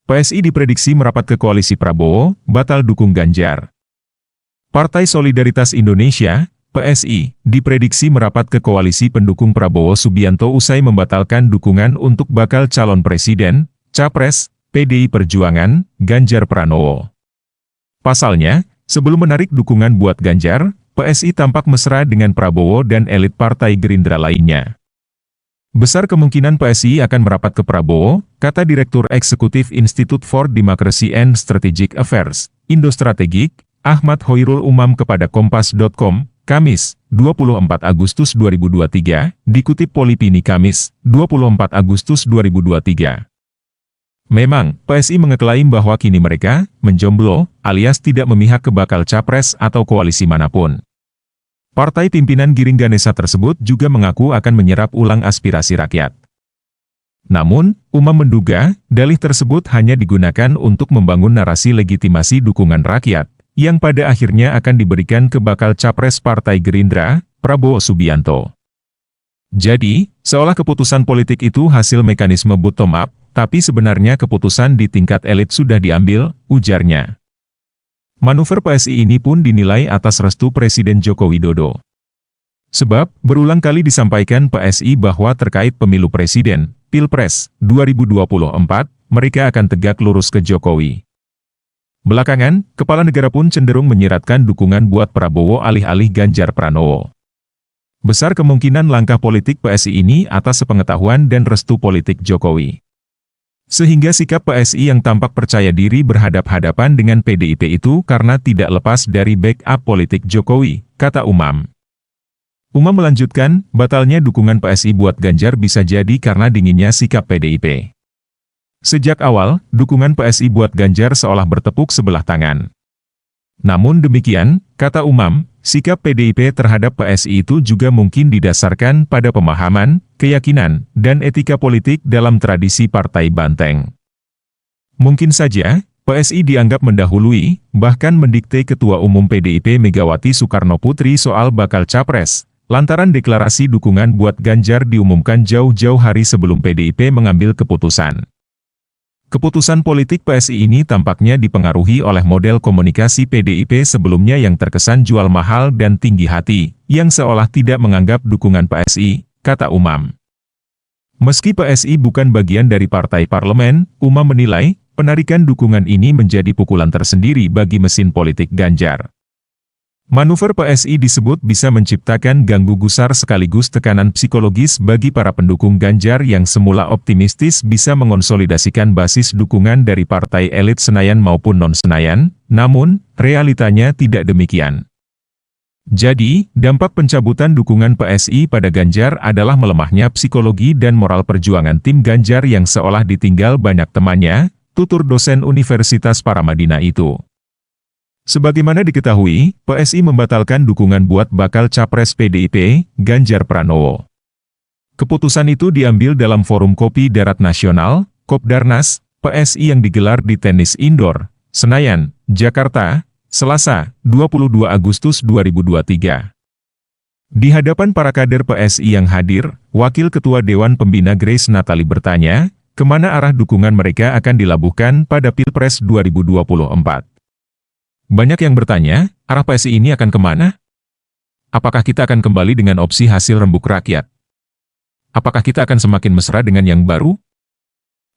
PSI diprediksi merapat ke koalisi Prabowo, batal dukung Ganjar. Partai Solidaritas Indonesia, PSI, diprediksi merapat ke koalisi pendukung Prabowo Subianto usai membatalkan dukungan untuk bakal calon presiden, Capres, PDI Perjuangan, Ganjar Pranowo. Pasalnya, sebelum menarik dukungan buat Ganjar, PSI tampak mesra dengan Prabowo dan elit Partai Gerindra lainnya. Besar kemungkinan PSI akan merapat ke Prabowo, kata Direktur Eksekutif Institute for Democracy and Strategic Affairs, Indo-Strategik, Ahmad Hoirul Umam kepada Kompas.com, Kamis, 24 Agustus 2023, dikutip Polipini Kamis, 24 Agustus 2023. Memang, PSI mengeklaim bahwa kini mereka menjomblo, alias tidak memihak ke bakal capres atau koalisi manapun. Partai pimpinan Giring Ganesa tersebut juga mengaku akan menyerap ulang aspirasi rakyat. Namun, Umam menduga, dalih tersebut hanya digunakan untuk membangun narasi legitimasi dukungan rakyat, yang pada akhirnya akan diberikan ke bakal capres Partai Gerindra, Prabowo Subianto. Jadi, seolah keputusan politik itu hasil mekanisme bottom-up, tapi sebenarnya keputusan di tingkat elit sudah diambil, ujarnya. Manuver PSI ini pun dinilai atas restu Presiden Joko Widodo. Sebab, berulang kali disampaikan PSI bahwa terkait pemilu presiden, Pilpres, 2024, mereka akan tegak lurus ke Jokowi. Belakangan, kepala negara pun cenderung menyiratkan dukungan buat Prabowo alih-alih Ganjar Pranowo. Besar kemungkinan langkah politik PSI ini atas sepengetahuan dan restu politik Jokowi. Sehingga sikap PSI yang tampak percaya diri berhadap-hadapan dengan PDIP itu karena tidak lepas dari backup politik Jokowi, kata Umam. Umam melanjutkan, batalnya dukungan PSI buat Ganjar bisa jadi karena dinginnya sikap PDIP. Sejak awal, dukungan PSI buat Ganjar seolah bertepuk sebelah tangan. Namun demikian, kata Umam, sikap PDIP terhadap PSI itu juga mungkin didasarkan pada pemahaman, keyakinan, dan etika politik dalam tradisi Partai Banteng. Mungkin saja, PSI dianggap mendahului, bahkan mendikte Ketua Umum PDIP Megawati Soekarnoputri soal bakal capres, lantaran deklarasi dukungan buat Ganjar diumumkan jauh-jauh hari sebelum PDIP mengambil keputusan. Keputusan politik PSI ini tampaknya dipengaruhi oleh model komunikasi PDIP sebelumnya yang terkesan jual mahal dan tinggi hati, yang seolah tidak menganggap dukungan PSI, kata Umam. Meski PSI bukan bagian dari partai parlemen, Umam menilai, penarikan dukungan ini menjadi pukulan tersendiri bagi mesin politik Ganjar. Manuver PSI disebut bisa menciptakan ganggu gusar sekaligus tekanan psikologis bagi para pendukung Ganjar yang semula optimistis bisa mengonsolidasikan basis dukungan dari partai elit Senayan maupun non-Senayan, namun, realitanya tidak demikian. Jadi, dampak pencabutan dukungan PSI pada Ganjar adalah melemahnya psikologi dan moral perjuangan tim Ganjar yang seolah ditinggal banyak temannya, tutur dosen Universitas Paramadina itu. Sebagaimana diketahui, PSI membatalkan dukungan buat bakal capres PDIP, Ganjar Pranowo. Keputusan itu diambil dalam Forum Kopi Darat Nasional, Kopdarnas, PSI yang digelar di Tenis Indoor, Senayan, Jakarta, Selasa, 22 Agustus 2023. Di hadapan para kader PSI yang hadir, Wakil Ketua Dewan Pembina Grace Natali bertanya, kemana arah dukungan mereka akan dilabuhkan pada Pilpres 2024. Banyak yang bertanya, arah PSI ini akan kemana? Apakah kita akan kembali dengan opsi hasil rembuk rakyat? Apakah kita akan semakin mesra dengan yang baru?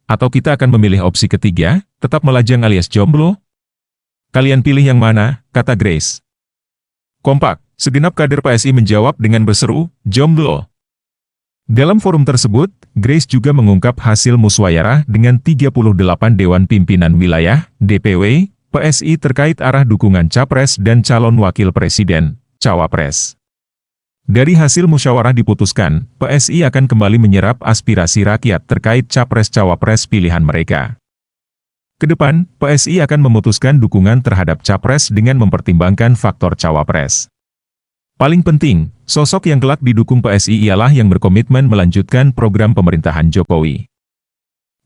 Atau kita akan memilih opsi ketiga, tetap melajang alias jomblo? Kalian pilih yang mana, kata Grace. Kompak, segenap kader PSI menjawab dengan berseru, jomblo. Dalam forum tersebut, Grace juga mengungkap hasil musyawarah dengan 38 Dewan Pimpinan Wilayah, DPW, PSI terkait arah dukungan Capres dan calon Wakil Presiden, Cawapres. Dari hasil musyawarah diputuskan, PSI akan kembali menyerap aspirasi rakyat terkait Capres-Cawapres pilihan mereka. Kedepan, PSI akan memutuskan dukungan terhadap Capres dengan mempertimbangkan faktor Cawapres. Paling penting, sosok yang kelak didukung PSI ialah yang berkomitmen melanjutkan program pemerintahan Jokowi.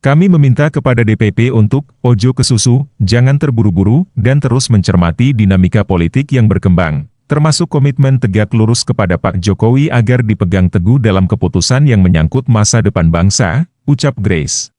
Kami meminta kepada DPP untuk, ojo kesusu, jangan terburu-buru, dan terus mencermati dinamika politik yang berkembang, termasuk komitmen tegak lurus kepada Pak Jokowi agar dipegang teguh dalam keputusan yang menyangkut masa depan bangsa, ucap Grace.